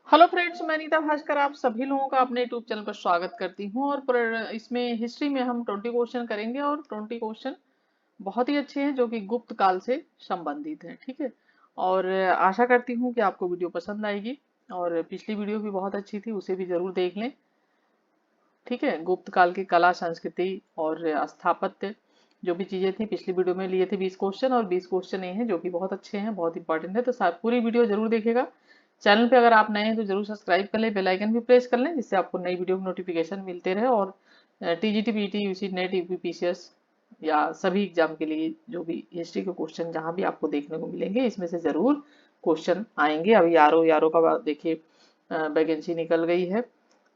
Hello friends, मैं नीता भास्कर आप सभी लोगों का अपने यूट्यूब चैनल पर स्वागत करती हूँ। और इसमें हिस्ट्री में हम 20 क्वेश्चन करेंगे और 20 क्वेश्चन बहुत ही अच्छे हैं जो कि गुप्त काल से संबंधित हैं। ठीक है। और आशा करती हूँ कि आपको वीडियो पसंद आएगी। और पिछली वीडियो भी बहुत अच्छी थी, उसे भी जरूर देख लें। ठीक है। गुप्त काल की कला, संस्कृति और स्थापत्य जो भी चीजें थी, पिछली वीडियो में लिए थे 20 क्वेश्चन, और 20 क्वेश्चन ये हैं जो कि बहुत अच्छे हैं, बहुत इंपॉर्टेंट है। तो पूरी वीडियो जरूर देखिएगा। चैनल पे अगर आप नए हैं तो जरूर सब्सक्राइब कर लें, बेल आइकन भी प्रेस कर लें, जिससे आपको नई वीडियो की नोटिफिकेशन मिलते रहे। और TGT, PT, UC net, UPPCS या सभी एग्जाम के लिए जो भी हिस्ट्री के क्वेश्चन जहां भी आपको देखने को मिलेंगे, इसमें से जरूर क्वेश्चन आएंगे। अभी आरओ यारो का देखिए वैकेंसी निकल गई है,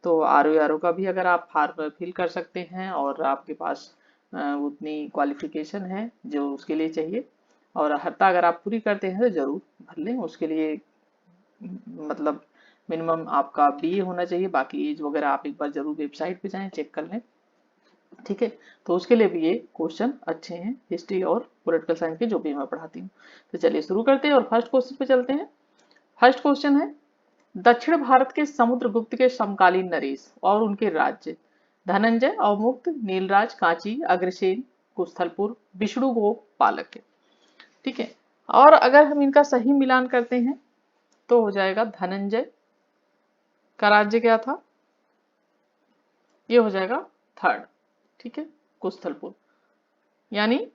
तो आरओ का भी अगर आप फॉर्म फिल कर सकते हैं और आपके पास उतनी क्वालिफिकेशन है जो उसके लिए चाहिए, और हत्ता अगर आप पूरी करते हैं तो जरूर भर लें। उसके लिए मतलब मिनिमम आपका बीए होना चाहिए। बाकी एज वगैरह आप एक बार जरूर वेबसाइट पे जाएं, चेक कर लें। ठीक है। तो उसके लिए भी ये क्वेश्चन अच्छे हैं, हिस्ट्री और पॉलिटिकल साइंस के जो भी मैं पढ़ाती हूँ। तो चलिए शुरू करते हैं और फर्स्ट क्वेश्चन पे चलते हैं। फर्स्ट क्वेश्चन है, दक्षिण भारत के समुद्रगुप्त के समकालीन नरेश और उनके राज्य: धनंजय, अवमुक्त, नीलराज, कांची, अग्रसेन, कुस्थलपुर, विष्णुगुप्त, पालक। ठीक है। और अगर हम इनका सही मिलान करते हैं तो हो जाएगा धनंजय का राज्य क्या था, ये हो जाएगा थर्ड। ठीक है, कुस्थलपुर। यानी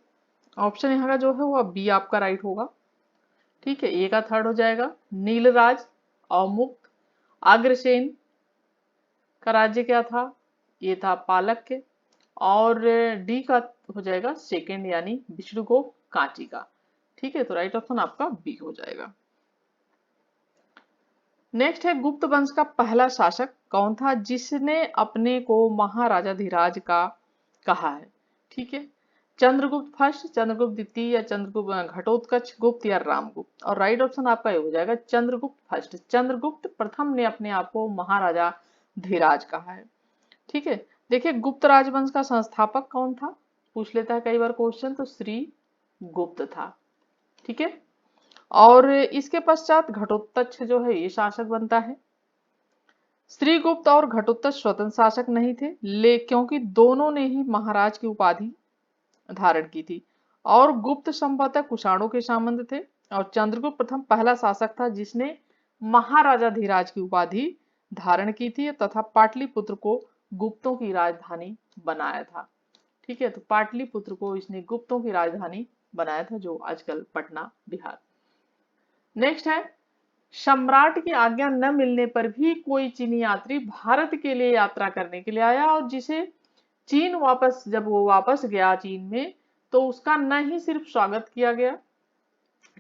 ऑप्शन यहाँ का जो है वो बी आपका राइट होगा। ठीक है, ए का थर्ड हो जाएगा नीलराज, अवमुक्त, अग्रसेन का राज्य क्या था, ये था पालक के। और डी का हो जाएगा सेकंड, यानी विष्णुगुप्त कांची का। ठीक है, तो राइट ऑप्शन आपका बी हो जाएगा। नेक्स्ट है, गुप्त वंश का पहला शासक कौन था जिसने अपने को महाराजा धीराज का कहा है। ठीक है, चंद्रगुप्त फर्स्ट, चंद्रगुप्त द्वितीय, या चंद्रगुप्त घटोत्कच गुप्त, या रामगुप्त। और राइट ऑप्शन आपका ये हो जाएगा चंद्रगुप्त फर्स्ट। चंद्रगुप्त प्रथम ने अपने आप को महाराजा धीराज कहा है। ठीक है। देखिए, गुप्त राजवंश का संस्थापक कौन था, पूछ लेता है कई बार क्वेश्चन, तो श्री गुप्त था। ठीक है। और इसके पश्चात घटोत्कच जो है ये शासक बनता है। श्रीगुप्त और घटोत्कच स्वतंत्र शासक नहीं थे, क्योंकि दोनों ने ही महाराज की उपाधि धारण की थी। और गुप्त संभवतः कुषाणों के सामंत थे। और चंद्रगुप्त प्रथम पहला शासक था जिसने महाराजा धीराज की उपाधि धारण की थी तथा पाटलिपुत्र को गुप्तों की राजधानी बनाया था। ठीक है, तो पाटलिपुत्र को इसने गुप्तों की राजधानी बनाया था, जो आजकल पटना, बिहार। नेक्स्ट है, सम्राट की आज्ञा न मिलने पर भी कोई चीनी यात्री भारत के लिए यात्रा करने के लिए आया, और जिसे चीन वापस, जब वो वापस गया चीन में, तो उसका न ही सिर्फ स्वागत किया गया,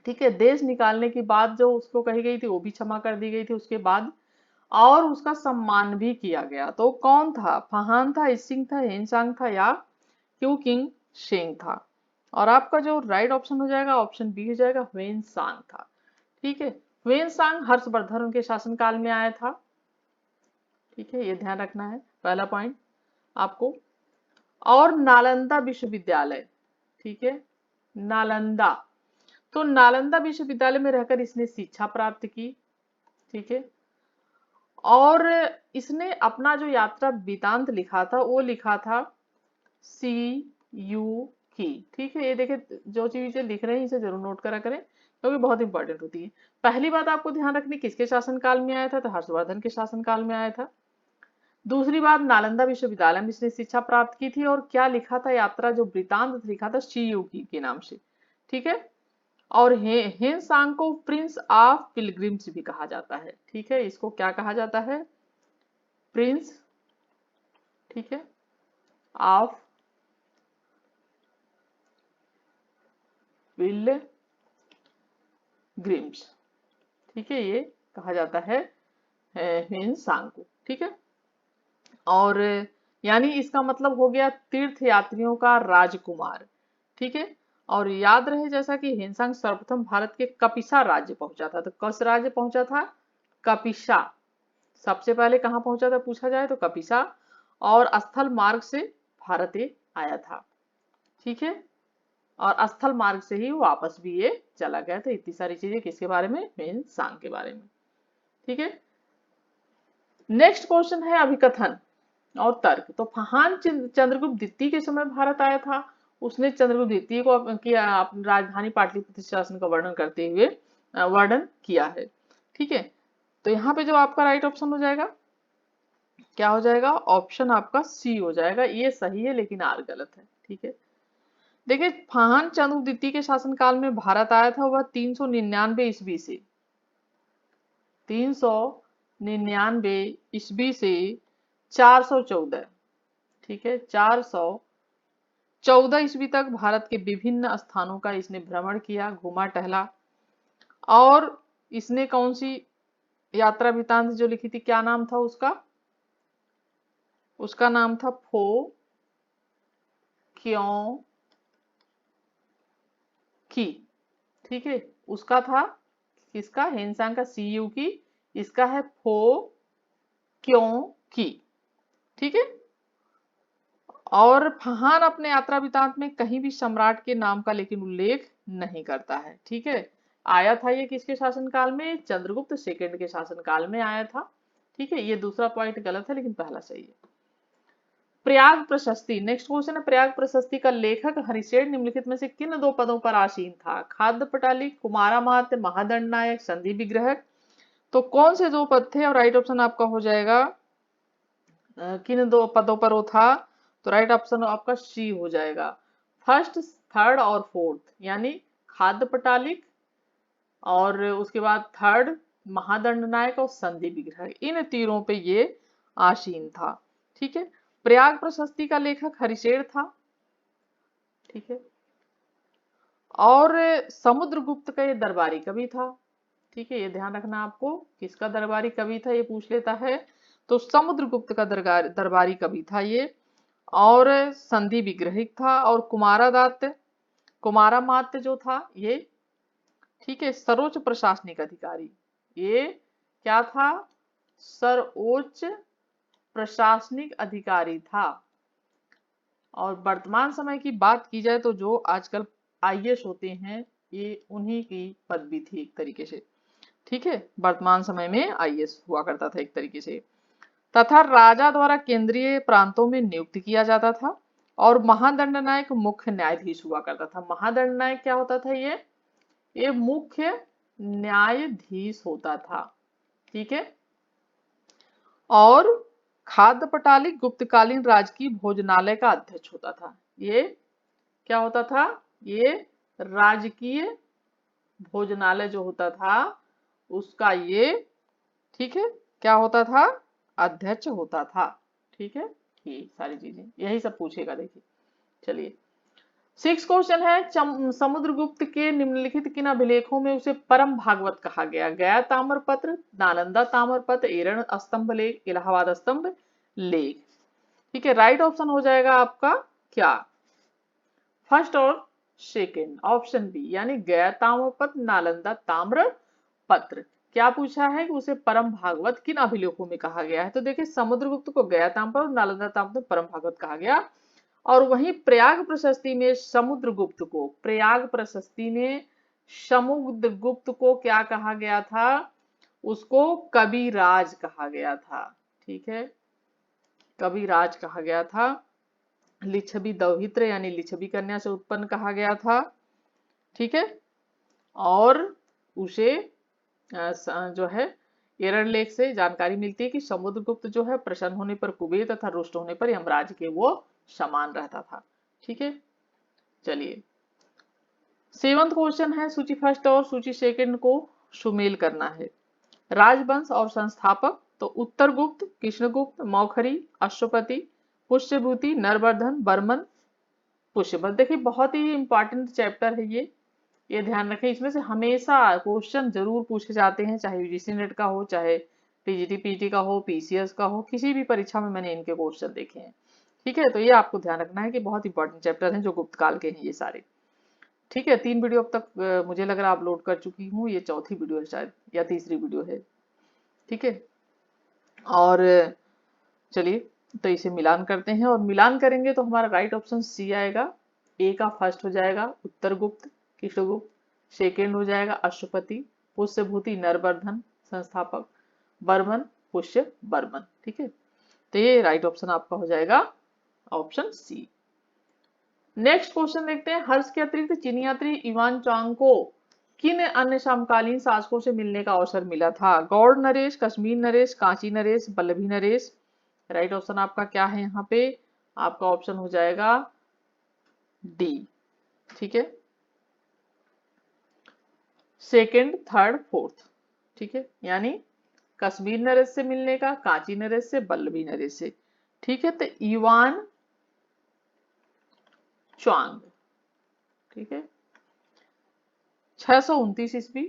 ठीक है, देश निकालने की बात जो उसको कही गई थी वो भी क्षमा कर दी गई थी उसके बाद, और उसका सम्मान भी किया गया। तो कौन था, फहान था, इसिंग था, हेनसांग था, या क्यू किंग शेंग था। और आपका जो राइट ऑप्शन हो जाएगा, ऑप्शन बी हो जाएगा, ह्वेन सांग था। ठीक है, ह्वेन सांग हर्षवर्धन उनके शासनकाल में आया था। ठीक है, ये ध्यान रखना है, पहला पॉइंट आपको। और नालंदा विश्वविद्यालय, ठीक है, नालंदा, तो नालंदा विश्वविद्यालय में रहकर इसने शिक्षा प्राप्त की। ठीक है। और इसने अपना जो यात्रा वृतांत लिखा था वो लिखा था सी यू की। ठीक है, ये देखिए, जो चीजें लिख रहे हैं इसे जरूर नोट करा करें क्योंकि बहुत इंपॉर्टेंट होती है। पहली बात आपको ध्यान रखनी, किसके शासनकाल में आया था, तो हर्षवर्धन के शासनकाल में आया था। दूसरी बात, नालंदा विश्वविद्यालय में इसने शिक्षा प्राप्त की थी। और क्या लिखा था, यात्रा जो वृतांत लिखा था सी यू की के नाम से। ठीक है। और हेनसांग को प्रिंस ऑफ पिलग्रिम्स भी कहा जाता है। ठीक है, इसको क्या कहा जाता है, प्रिंस, ठीक है, ऑफ पिलग्रिम्स। ठीक है, ये कहा जाता है हेनसांग को। ठीक है। और यानी इसका मतलब हो गया तीर्थ यात्रियों का राजकुमार। ठीक है। और याद रहे, जैसा कि हेनसांग सर्वप्रथम भारत के कपिसा राज्य पहुंचा था, तो किस राज्य पहुंचा था, कपिसा। सबसे पहले कहां पहुंचा था पूछा जाए तो कपिसा, और स्थल मार्ग से भारत आया था। ठीक है। और स्थल मार्ग से ही वापस भी ये चला गया था। इतनी सारी चीजें किसके बारे में, हेनसांग के बारे में। ठीक है। नेक्स्ट क्वेश्चन है अभिकथन और तर्क। तो फहान चंद्रगुप्त द्वितीय के समय भारत आया था। उसने चंद्रगुप्त द्वितीय को किया अपनी राजधानी पाटलिपुत्र शासन का वर्णन करते हुए वर्णन किया है। ठीक है, तो यहाँ पे जो आपका राइट ऑप्शन हो जाएगा, क्या हो जाएगा, ऑप्शन आपका सी हो जाएगा। ये सही है लेकिन आर गलत है। ठीक है, देखिए फाहान चंद्रगुप्त द्वितीय के शासनकाल में भारत आया था वह 399 ईस्वी से, 399 ईस्वी से 414, ठीक है, 414 ईस्वी तक भारत के विभिन्न स्थानों का इसने भ्रमण किया, घूमा टहला। और इसने कौन सी यात्रा वृत्तांत जो लिखी थी, क्या नाम था उसका, उसका नाम था फो क्यों की। ठीक है, उसका था किसका, हेनसांग का, सीयू की, इसका है फो क्यों की। ठीक है, और फहान अपने यात्रा वृत्तांत में कहीं भी सम्राट के नाम का लेकिन उल्लेख नहीं करता है। ठीक है, आया था ये किसके शासनकाल में, चंद्रगुप्त सेकंड के शासनकाल में आया था। ठीक है, ये दूसरा पॉइंट गलत है लेकिन पहला सही है। प्रयाग प्रशस्ति, नेक्स्ट क्वेश्चन है, प्रयाग प्रशस्ति का लेखक हरिशेन निम्नलिखित में से किन दो पदों पर आसीन था, खाद्य पटाली, कुमारामात्य, महादंड नायक, संधि विग्रहक। तो कौन से दो पद थे, और राइट ऑप्शन आपका हो जाएगा किन दो पदों पर वो था, तो राइट ऑप्शन आपका सी हो जाएगा, फर्स्ट, थर्ड और फोर्थ, यानी खाद्य पटालिक और उसके बाद थर्ड महादंड नायक और संधि विग्रह, इन तीरों पे ये आसीन था। ठीक है, प्रयाग प्रशस्ति का लेखक हरिशेर था। ठीक है, और समुद्रगुप्त का ये दरबारी कवि था। ठीक है, ये ध्यान रखना आपको, किसका दरबारी कवि था ये पूछ लेता है, तो समुद्रगुप्त का दरबारी कवि था ये। और संधि विग्रहिक था। और कुमारादात्य, कुमारामात्य जो था ये, ठीक है, सर्वोच्च प्रशासनिक अधिकारी, ये क्या था, सर्वोच्च प्रशासनिक अधिकारी था। और वर्तमान समय की बात की जाए तो जो आजकल आईएएस होते हैं ये उन्हीं की पदवी थी एक तरीके से। ठीक है, वर्तमान समय में आईएएस हुआ करता था एक तरीके से, तथा राजा द्वारा केंद्रीय प्रांतों में नियुक्त किया जाता था। और महादंड नायक मुख्य न्यायाधीश हुआ करता था। महादंड नायक क्या होता था, ये मुख्य न्यायाधीश होता था। ठीक है, और खाद्य पटालिक गुप्तकालीन राजकीय भोजनालय का अध्यक्ष होता था। ये क्या होता था, ये राजकीय भोजनालय जो होता था उसका ये, ठीक है, क्या होता था, अध्यक्ष होता था। ठीक है, ये सारी चीजें यही सब पूछेगा। देखिए चलिए, सिक्स क्वेश्चन है, समुद्रगुप्त के निम्नलिखित किन अभिलेखों में उसे परम भागवत कहा गया, गया ताम्रपत्र, नालंदा ताम्रपत्र, एरण स्तंभ लेख, इलाहाबाद स्तंभ लेख। ठीक है, राइट ऑप्शन हो जाएगा आपका क्या, फर्स्ट और सेकेंड, ऑप्शन बी, यानी गया ताम्रपत्र, नालंदा ताम्र पत्र। क्या पूछा है कि उसे परम भागवत किन अभिलेखों में कहा गया है, तो देखिए समुद्रगुप्त को गया ताम्र और नालंदा ताम्र परम भागवत कहा गया। और वहीं प्रयाग प्रशस्ति में समुद्रगुप्त को, प्रयाग प्रशस्ति में समुद्रगुप्त को क्या कहा गया था, उसको कविराज कहा गया था। ठीक है, कविराज कहा गया था। लिच्छवी दौहित्र यानी लिच्छवी कन्या से उत्पन्न कहा गया था। ठीक है, और उसे जो है एरर लेख से जानकारी मिलती है कि समुद्रगुप्त जो है प्रसन्न होने पर कुबेर तथा रुष्ट होने पर यमराज के वो समान रहता था। ठीक है, चलिए सेवंथ क्वेश्चन है, सूची फर्स्ट और सूची सेकंड को सुमेल करना है। राजवंश और संस्थापक, तो उत्तरगुप्त, कृष्णगुप्त, मौखरी, अश्वपति, पुष्यभूति, नरवर्धन, बर्मन, पुष्यभद्र। देखिए बहुत ही इंपॉर्टेंट चैप्टर है ये ध्यान रखें, इसमें से हमेशा क्वेश्चन जरूर पूछे जाते हैं, चाहे यूजीसी नेट का हो, चाहे टीजीटी पीटी का हो, पीसीएस का हो, किसी भी परीक्षा में मैंने इनके क्वेश्चन देखे हैं। ठीक है, तो ये आपको ध्यान रखना है कि बहुत इंपॉर्टेंट चैप्टर हैं जो गुप्त काल के हैं ये सारे। ठीक है, 3 वीडियो अब तक मुझे लग रहा है अपलोड कर चुकी हूँ, ये चौथी वीडियो है शायद या तीसरी वीडियो है। ठीक है, और चलिए तो इसे मिलान करते हैं, और मिलान करेंगे तो हमारा राइट ऑप्शन सी आएगा। ए का फर्स्ट हो जाएगा उत्तरगुप्त, कृष्णगुप्त, सेकेंड हो जाएगा अश्वपति, पुष्यभूति नरवर्धन संस्थापक, बर्मन पुष्य बर्मन। ठीक है, तो ये राइट ऑप्शन आपका हो जाएगा ऑप्शन सी। नेक्स्ट क्वेश्चन देखते हैं, हर्ष के अतिरिक्त चीनी यात्री इवान चांग को किन अन्य समकालीन शासकों से मिलने का अवसर मिला था? गौड़ नरेश, कश्मीर नरेश, कांची नरेश, वल्लभी नरेश। राइट ऑप्शन आपका क्या है यहाँ पे? आपका ऑप्शन हो जाएगा डी। ठीक है, सेकेंड, थर्ड, फोर्थ। ठीक है, यानी कश्मीर नरेश से मिलने का, कांची नरेश से, वल्लभी नरेश से। ठीक है, तो इवान च्वांग। ठीक है, 629 ईस्वी।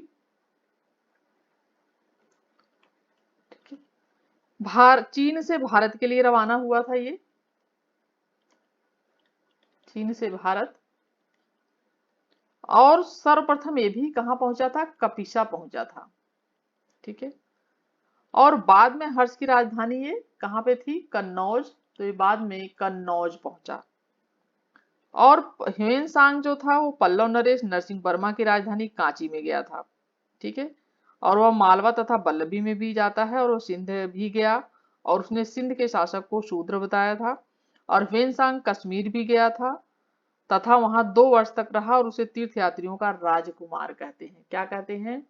ठीक है, चीन से भारत के लिए रवाना हुआ था ये, चीन से भारत। और सर्वप्रथम ये भी कहां पहुंचा था? कपिसा पहुंचा था। ठीक है, और बाद में हर्ष की राजधानी ये कहां पे थी? कन्नौज। तो ये बाद में कन्नौज पहुंचा। और ह्वेनसांग जो था वो पल्लव नरेश नरसिंह वर्मा की राजधानी कांची में गया था। ठीक है, और वह मालवा तथा वल्लभी में भी जाता है, और वो सिंध भी गया, और उसने सिंध के शासक को शूद्र बताया था। और ह्वेनसांग कश्मीर भी गया था तथा वहां 2 वर्ष तक रहा, और उसे तीर्थ यात्रियों का राजकुमार कहते हैं। क्या कहते हैं?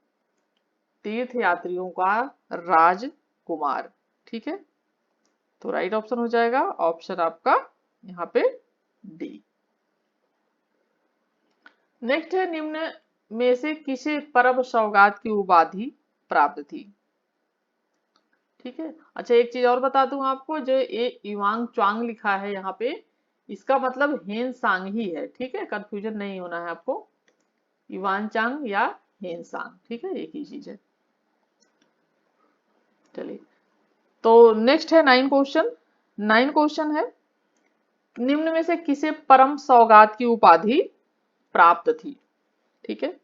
तीर्थ यात्रियों का राजकुमार। ठीक है, तो राइट ऑप्शन हो जाएगा ऑप्शन आपका यहाँ पे डी। नेक्स्ट है, निम्न में से किसे परम सौगात की उपाधि प्राप्त थी? ठीक है, अच्छा एक चीज और बता दूं आपको, जो ये इवांग च्वांग लिखा है यहाँ पे, इसका मतलब हेन सांग ही है। ठीक है, कंफ्यूजन नहीं होना है आपको, इवान चांग या हेन सांग। ठीक है, एक ही चीज है। चलिए, तो नेक्स्ट है 9 क्वेश्चन। 9 क्वेश्चन है, निम्न में से किसे परम सौगात की उपाधि प्राप्त थी? ठीक है,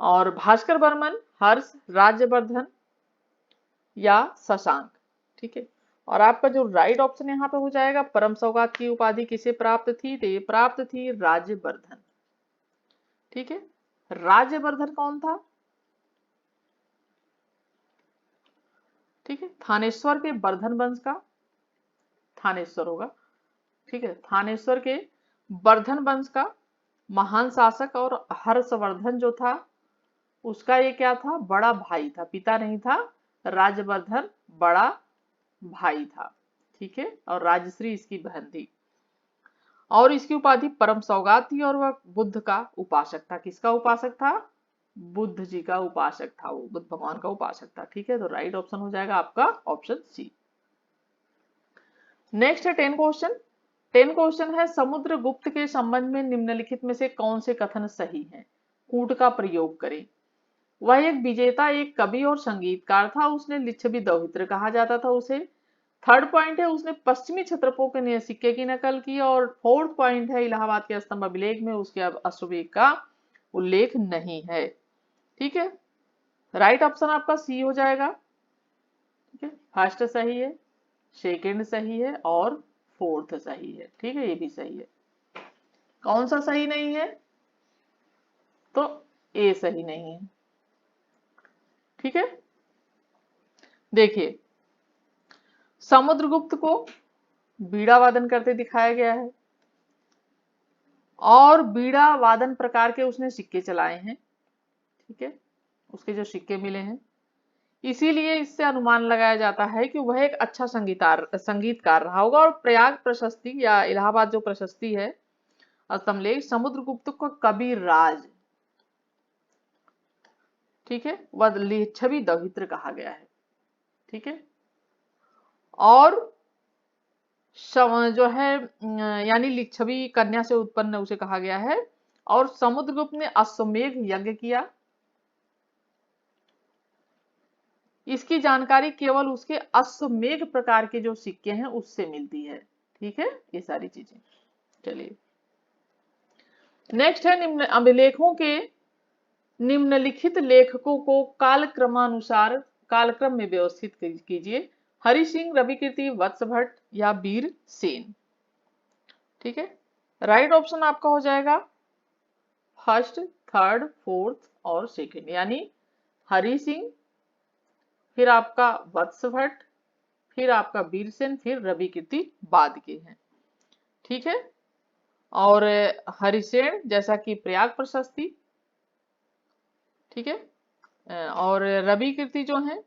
और भास्कर बर्मन, हर्ष, राज्यवर्धन या शशांक। ठीक है, और आपका जो राइट ऑप्शन यहाँ पे हो जाएगा, परम सौगात की उपाधि किसे प्राप्त थी? तो ये प्राप्त थी राज्यवर्धन। ठीक है, राज्यवर्धन कौन था? ठीक है, थानेश्वर के वर्धन वंश का, थानेश्वर होगा। ठीक है, थानेश्वर के वर्धन वंश का महान शासक, और हर्षवर्धन जो था उसका ये क्या था? बड़ा भाई था, पिता नहीं था। राज्यवर्धन बड़ा भाई था। ठीक है, और राजश्री इसकी बहन थी, और इसकी उपाधि परम सौगात थी, और वह बुद्ध का उपासक था। किसका उपासक था? बुद्ध जी का उपासक था, वो बुद्ध भगवान का उपासक था। ठीक है, तो राइट ऑप्शन हो जाएगा आपका ऑप्शन सी। नेक्स्ट है 10 क्वेश्चन। 10 क्वेश्चन है, समुद्रगुप्त के संबंध में निम्नलिखित में से कौन से कथन सही हैं? कूट का प्रयोग करें। वह एक विजेता, एक कवि और संगीतकार था। उसने लिच्छवी दौहित्र कहा जाता था उसे। थर्ड पॉइंट है, उसने पश्चिमी क्षत्रपों के सिक्के की नकल की। और फोर्थ पॉइंट है, इलाहाबाद के स्तंभ अभिलेख में उसके अश्वमेध का उल्लेख नहीं है। ठीक है, राइट ऑप्शन आपका सी हो जाएगा। ठीक है, फर्स्ट सही है, सेकेंड सही है, और फोर्थ सही है। ठीक है, ये भी सही है। कौन सा सही नहीं है? तो ए सही नहीं है। ठीक है, देखिए, समुद्रगुप्त को बीड़ा वादन करते दिखाया गया है, और बीड़ा वादन प्रकार के उसने सिक्के चलाए हैं। ठीक है, उसके जो सिक्के मिले हैं, इसीलिए इससे अनुमान लगाया जाता है कि वह एक अच्छा संगीतकार रहा होगा। और प्रयाग प्रशस्ति या इलाहाबाद जो प्रशस्ति है, स्तंभलेख, समुद्रगुप्त को कविराज, ठीक है, वह लिच्छवी दौहित्र कहा गया है। ठीक है, और जो है यानी लिच्छवी कन्या से उत्पन्न उसे कहा गया है। और समुद्रगुप्त ने अश्वमेध यज्ञ किया, इसकी जानकारी केवल उसके अश्वमेध प्रकार के जो सिक्के हैं उससे मिलती है। ठीक है, ये सारी चीजें। चलिए, नेक्स्ट है, निम्न अभिलेखों के निम्नलिखित लेखकों को कालक्रमानुसार कालक्रम में व्यवस्थित कीजिए। हरि सिंह, रवि कीर्ति, वत्स भट्ट या वीर सेन। ठीक है, राइट ऑप्शन आपका हो जाएगा फर्स्ट, थर्ड, फोर्थ और सेकंड, यानी हरि सिंह, फिर आपका वत्सभट्ट, फिर आपका वीरसेन, फिर रविकीर्ति बाद के हैं। ठीक है। और हरिसेन जैसा कि प्रयाग प्रशस्ति, ठीक है। और रवि कीर्ति जो है,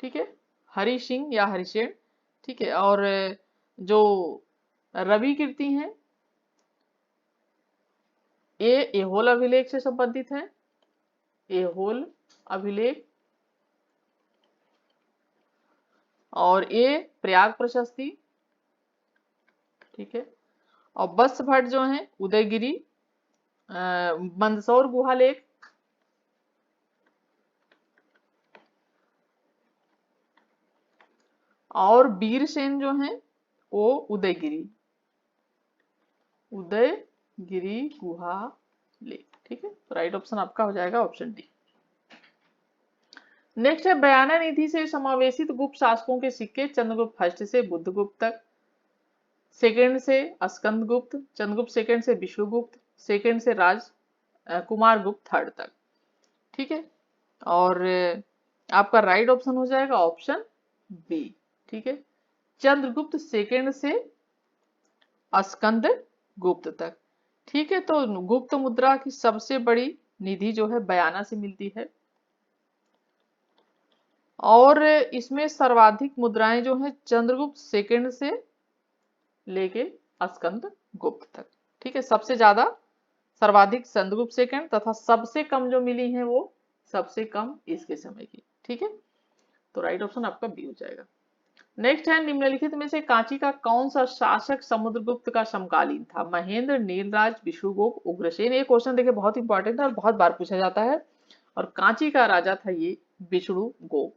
ठीक है, हरि सिंह या हरिसेन, ठीक है। और जो रवि कीर्ति हैं ये एहोल अभिलेख से संबंधित है, एहोल अभिलेख। और ये प्रयाग प्रशस्ति, ठीक है। और बस भट्ट जो है उदयगिरी, मंदसौर गुहा लेख, और वीरसेन जो है वो उदयगिरी, उदयगिरी गुहा लेख। ठीक है, तो राइट ऑप्शन आपका हो जाएगा ऑप्शन डी। नेक्स्ट है बयाना निधि से समावेशित गुप्त शासकों के सिक्के चंद्रगुप्त फर्स्ट से बुद्धगुप्त तक, सेकंड से स्कंदगुप्त, चंद्रगुप्त सेकंड से विष्णुगुप्त, सेकंड से कुमार गुप्त थर्ड तक। ठीक है। और आपका राइट ऑप्शन हो जाएगा ऑप्शन बी। ठीक है, चंद्रगुप्त सेकंड से स्कंद गुप्त तक। ठीक है, तो गुप्त मुद्रा की सबसे बड़ी निधि जो है बयाना से मिलती है, और इसमें सर्वाधिक मुद्राएं जो है चंद्रगुप्त सेकंड से लेके स्कंद गुप्त तक। ठीक है, सबसे ज्यादा सर्वाधिक चंद्रगुप्त सेकंड तथा सबसे कम जो मिली है वो सबसे कम इसके समय की। ठीक है, तो राइट ऑप्शन आपका बी हो जाएगा। नेक्स्ट है निम्नलिखित में से कांची का कौन सा शासक समुद्रगुप्त का समकालीन था? महेंद्र, नीलराज, विष्णुगुप्त, उग्रसेन। ये क्वेश्चन देखिए बहुत इंपॉर्टेंट है और बहुत बार पूछा जाता है। और कांची का राजा था ये विष्णुगुप्त।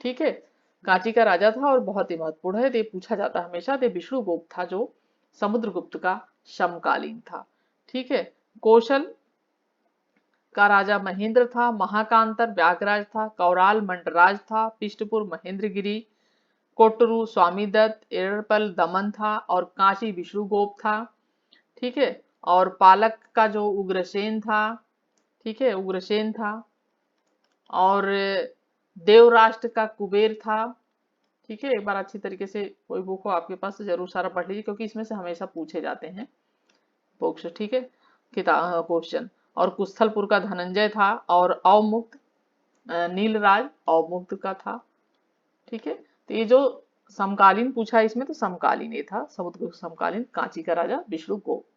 ठीक है, कांची का राजा था और बहुत ही महत्वपूर्ण है, ये पूछा जाता है हमेशा। ये विष्णुगुप्त था जो समुद्रगुप्त का समकालीन था। ठीक है, कौशल का राजा महेंद्र था, महाकांतर व्याघराज था, कौराल मंडराज था, पिष्टपुर महेंद्रगिरी, कोटरू स्वामीदत्त, एरपल दमन था, और कांची विष्णुगुप्त था। ठीक है, और पालक का जो उग्रसेन था, ठीक है, उग्रसेन था, और देवराष्ट्र का कुबेर था। ठीक है, एक बार अच्छी तरीके से कोई बुक हो आपके पास तो जरूर सारा पढ़ लीजिए, क्योंकि इसमें से हमेशा पूछे जाते हैं बुक्स। ठीक है, किताब क्वेश्चन। और कुस्थलपुर का धनंजय था, और अवमुक्त नीलराज अवमुक्त का था। ठीक है, तो ये जो समकालीन पूछा है इसमें तो समकालीन ये था, समुद्रगुप्त समकालीन कांची का राजा विष्णुगुप्त।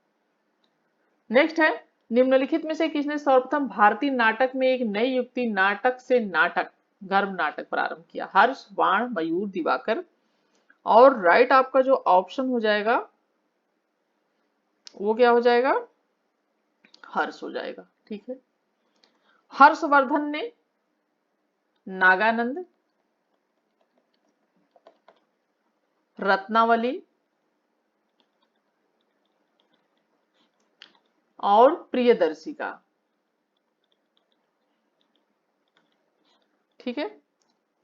नेक्स्ट है निम्नलिखित में से किसने सर्वप्रथम भारतीय नाटक में एक नई युक्ति नाटक से नाटक गर्भ नाटक प्रारंभ किया? हर्ष, बाण, मयूर, दिवाकर। और राइट आपका जो ऑप्शन हो जाएगा वो क्या हो जाएगा? हर्ष हो जाएगा। ठीक है, हर्षवर्धन ने नागानंद, रत्नावली और प्रियदर्शिका। ठीक है,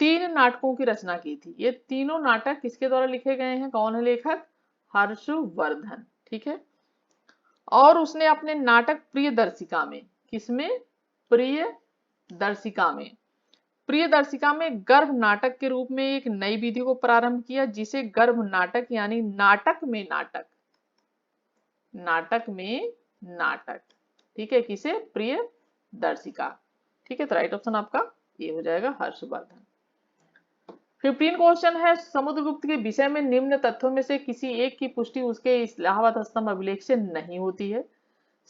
तीन नाटकों की रचना की थी। ये तीनों नाटक किसके द्वारा लिखे गए हैं? कौन है लेखक? हर्षवर्धन। ठीक है, और उसने अपने नाटक प्रियदर्शिका में, किसमें? प्रियदर्शिका में, प्रियदर्शिका में गर्भ नाटक के रूप में एक नई विधि को प्रारंभ किया, जिसे गर्भ नाटक यानी नाटक में नाटक, नाटक में नाटक। ठीक है, किसे? प्रियदर्शिका। ठीक है, तो राइट ऑप्शन आपका ये हो जाएगा हर्षवर्धन। 15 क्वेश्चन है समुद्रगुप्त के विषय में निम्न तथ्यों में से किसी एक की पुष्टि उसके इलाहाबाद स्तंभ अभिलेख से नहीं होती है?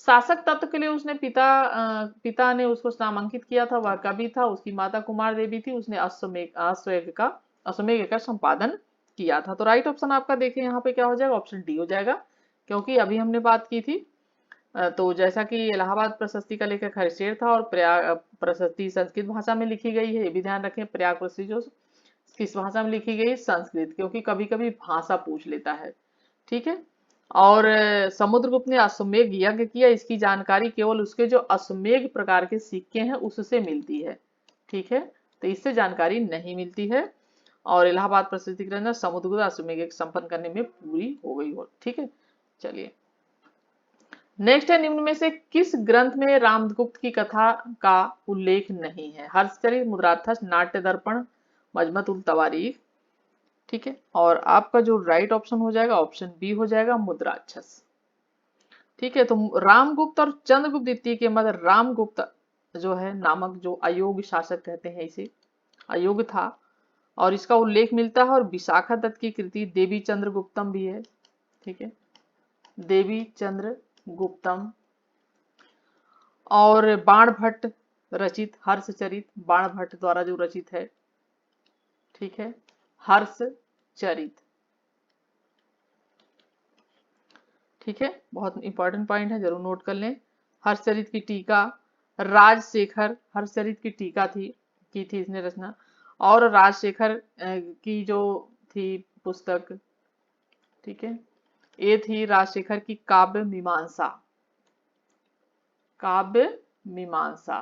शासक तत्व के लिए उसने पिता ने उसको नामांकित किया था, वह कवि था, उसकी माता कुमार देवी थी, उसने अश्वमेघ का संपादन किया था। तो राइट ऑप्शन आपका देखिए यहाँ पे क्या हो जाएगा? ऑप्शन डी हो जाएगा, क्योंकि अभी हमने बात की थी तो जैसा कि इलाहाबाद प्रशस्ति का लेखक हरिशेर था, और प्रयाग प्रशस्ति संस्कृत भाषा में लिखी गई है, ये भी ध्यान रखें। प्रयाग प्रशस्ति जो किस भाषा में लिखी गई? संस्कृत, क्योंकि कभी कभी भाषा पूछ लेता है। ठीक है, और समुद्रगुप्त ने अश्वमेघ यज्ञ किया, इसकी जानकारी केवल उसके जो अश्वमेघ प्रकार के सिक्के हैं उससे मिलती है। ठीक है, तो इससे जानकारी नहीं मिलती है। और इलाहाबाद प्रशस्ति के अंदर समुद्रगुप्त अश्वमेघ संपन्न करने में पूरी हो गई हो। ठीक है, चलिए नेक्स्ट है, निम्न में से किस ग्रंथ में रामगुप्त की कथा का उल्लेख नहीं है? हर्षचरित, मुद्राक्षस, नाट्य दर्पण, मजमत उल तवारीख। ठीक है, और आपका जो राइट ऑप्शन हो जाएगा ऑप्शन बी हो जाएगा, मुद्राक्षस। ठीक है, तो रामगुप्त और चंद्रगुप्त द्वितीय के मध्य रामगुप्त जो है नामक जो अयोग्य शासक कहते हैं इसे, अयोग्य था, और इसका उल्लेख मिलता है, और विशाखा दत्त की कृति देवी चंद्र गुप्तम भी है। ठीक है, देवी चंद्र गुप्तम, और बाण भट्ट रचित हर्षचरित, बाण भट्ट द्वारा जो रचित है। ठीक है, हर्षचरित। ठीक है, बहुत इंपॉर्टेंट पॉइंट है, जरूर नोट कर लें। हर्षचरित की टीका राजशेखर, हर्षचरित की टीका की थी इसने रचना, और राजशेखर की जो थी पुस्तक, ठीक है, ये थी राजशेखर की काव्य मीमांसा, काव्य मीमांसा।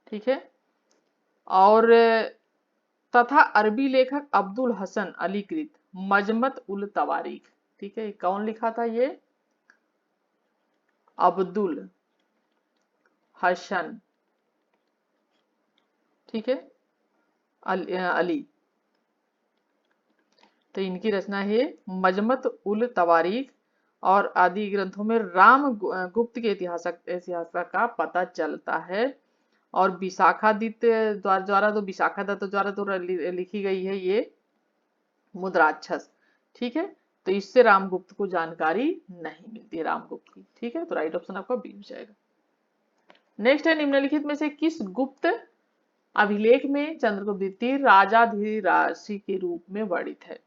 ठीक है, और तथा अरबी लेखक अब्दुल हसन अली कृत मजमत उल तवारीख। ठीक है, कौन लिखा था ये? अब्दुल हसन, ठीक है, अली। तो इनकी रचना है मजमत उल तवारीख, और आदि ग्रंथों में राम गुप्त के इतिहास का पता चलता है। और विशाखादित्य द्वारा तो विशाखा दत्त द्वारा तो लिखी गई है ये मुद्राक्षस। ठीक है, तो इससे रामगुप्त को जानकारी नहीं मिलती है रामगुप्त की। ठीक है, तो राइट ऑप्शन आपका बी हो जाएगा। नेक्स्ट है, निम्नलिखित में से किस गुप्त अभिलेख में चंद्रगुप्त द्वितीय राजाधिराज के रूप में वर्णित है?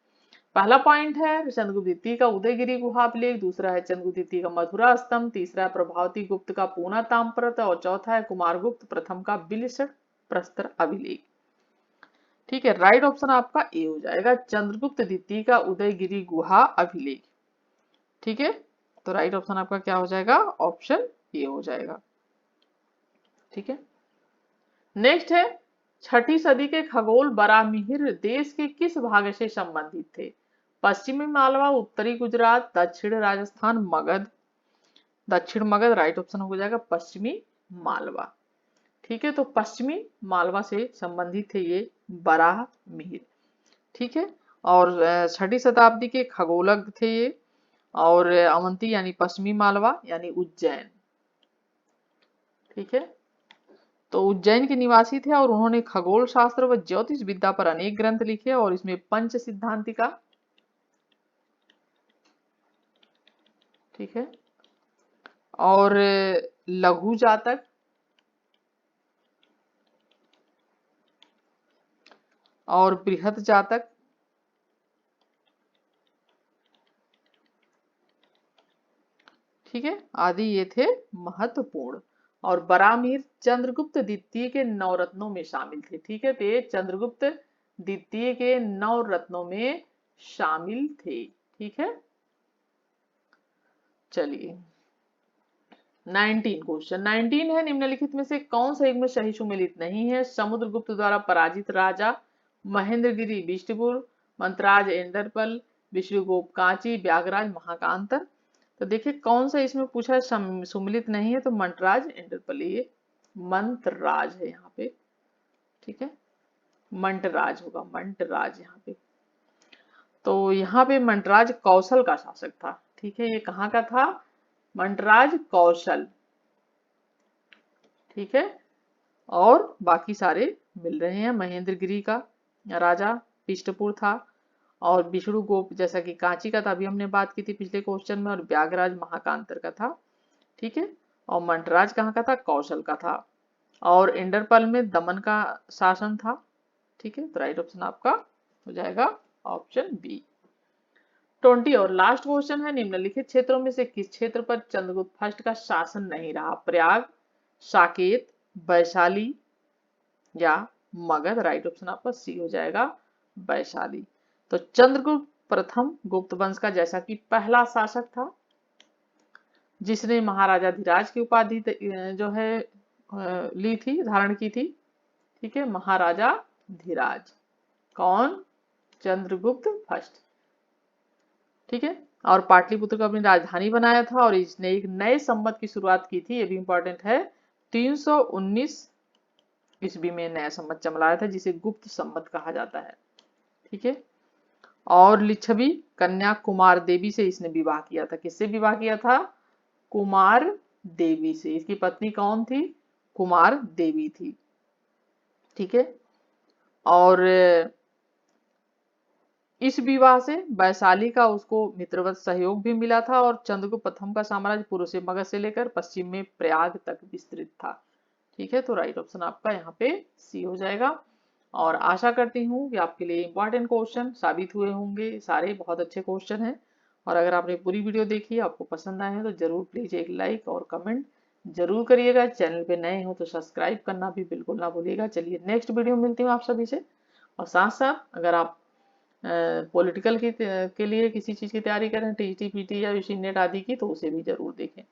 पहला पॉइंट है चंद्रगुप्त द्वितीय का उदयगिरी गुहा अभिलेख, दूसरा है चंद्रगुप्त द्वितीय का मथुरा स्तंभ, तीसरा है प्रभावती गुप्त का पूना ताम्रपत्र, और चौथा है कुमारगुप्त प्रथम का बिलसट प्रस्तर अभिलेख। ठीक है, राइट ऑप्शन आपका ए हो जाएगा, चंद्रगुप्त द्वितीय का उदयगिरी गुहा अभिलेख। ठीक है, तो राइट ऑप्शन आपका क्या हो जाएगा? ऑप्शन ए हो जाएगा। ठीक है, नेक्स्ट है, छठी सदी के खगोल बरामिहिर देश के किस भाग से संबंधित थे? पश्चिमी मालवा, उत्तरी गुजरात, दक्षिण राजस्थान, मगध। दक्षिण मगध राइट ऑप्शन हो जाएगा, पश्चिमी मालवा। ठीक है, तो पश्चिमी मालवा से संबंधित थे ये बराह मिहिर। ठीक है, और छठी शताब्दी के खगोलज्ञ थे ये, और अवंती यानी पश्चिमी मालवा यानी उज्जैन। ठीक है, तो उज्जैन के निवासी थे, और उन्होंने खगोल शास्त्र व ज्योतिष विद्या पर अनेक ग्रंथ लिखे, और इसमें पंच सिद्धांतिका, ठीक है, और लघु जातक, और बृहत जातक, ठीक है, आदि ये थे महत्वपूर्ण। और बरामीर चंद्रगुप्त द्वितीय के नवरत्नों में शामिल थे। ठीक है, तो ये चंद्रगुप्त द्वितीय के नवरत्नों में शामिल थे। ठीक है, चलिए 19 क्वेश्चन 19 है, निम्नलिखित में से कौन सा युग्म सही सुमेलित नहीं है? समुद्रगुप्त द्वारा पराजित राजा, महेंद्रगिरी बिष्टपुर, मंत्राज एंडरपल, विष्णुगुप्त कांची, व्यागराज महाकांतर। तो देखिए कौन सा इसमें पूछा है सुमिलित नहीं है, तो मंटराज एंडरपल, ये मंतराज है यहाँ पे। ठीक है, मंटराज होगा, मंटराज यहाँ पे। तो यहाँ पे मंटराज कौशल का शासक था। ठीक है, ये कहाँ का था? मंटराज कौशल। ठीक है, और बाकी सारे मिल रहे हैं। महेंद्रगिरी का राजा पिष्टपुर था, और विष्णु गोप जैसा कि कांची का था, अभी हमने बात की थी पिछले क्वेश्चन में, और व्यागराज महाकांतर का था। ठीक है, और मंटराज कहाँ का था? कौशल का था, और इंडरपल में दमन का शासन था। ठीक है, तो राइट ऑप्शन आपका हो जाएगा ऑप्शन बी। 20 और लास्ट क्वेश्चन है, निम्नलिखित क्षेत्रों में से किस क्षेत्र पर चंद्रगुप्त फर्स्ट का शासन नहीं रहा? प्रयाग, साकेत, वैशाली या मगध। राइट ऑप्शन आपका सी हो जाएगा, वैशाली। तो चंद्रगुप्त प्रथम गुप्त वंश का जैसा कि पहला शासक था, जिसने महाराजाधिराज की उपाधि जो है ली थी, धारण की थी। ठीक है, महाराजा धीराज। कौन? चंद्रगुप्त फर्स्ट। ठीक है, और पाटलिपुत्र को अपनी राजधानी बनाया था, और इसने एक नए संवत की शुरुआत की थी, ये भी इंपॉर्टेंट है। 319 ईस्वी में नया संवत चमलाया था, जिसे गुप्त संवत कहा जाता है। ठीक है। और लिच्छवी कन्या कुमार देवी से इसने विवाह किया था। किससे विवाह किया था? कुमार देवी से। इसकी पत्नी कौन थी? कुमार देवी थी। ठीक है। और इस विवाह से वैशाली का उसको मित्रवत सहयोग भी मिला था, और चंद्रगुप्त प्रथम का साम्राज्य पूर्व से मगध से लेकर पश्चिम में प्रयाग तक विस्तृत था। ठीक है, तो राइट ऑप्शन आपका यहाँ पे सी हो जाएगा। और आशा करती हूँ कि आपके लिए इंपॉर्टेंट क्वेश्चन साबित हुए होंगे, सारे बहुत अच्छे क्वेश्चन हैं। और अगर आपने पूरी वीडियो देखी, आपको पसंद आए हैं, तो जरूर प्लीज एक लाइक और कमेंट जरूर करिएगा। चैनल पे नए हो तो सब्सक्राइब करना भी बिल्कुल ना भूलिएगा। चलिए नेक्स्ट वीडियो में मिलती हूँ आप सभी से। और साथ साथ अगर आप पॉलिटिकल के लिए किसी चीज की तैयारी करें, टीटी पीटी या यूसी नेट आदि की, तो उसे भी जरूर देखें।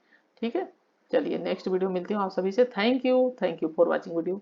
ठीक है, चलिए नेक्स्ट वीडियो मिलती हूँ आप सभी से। Thank you for watching video.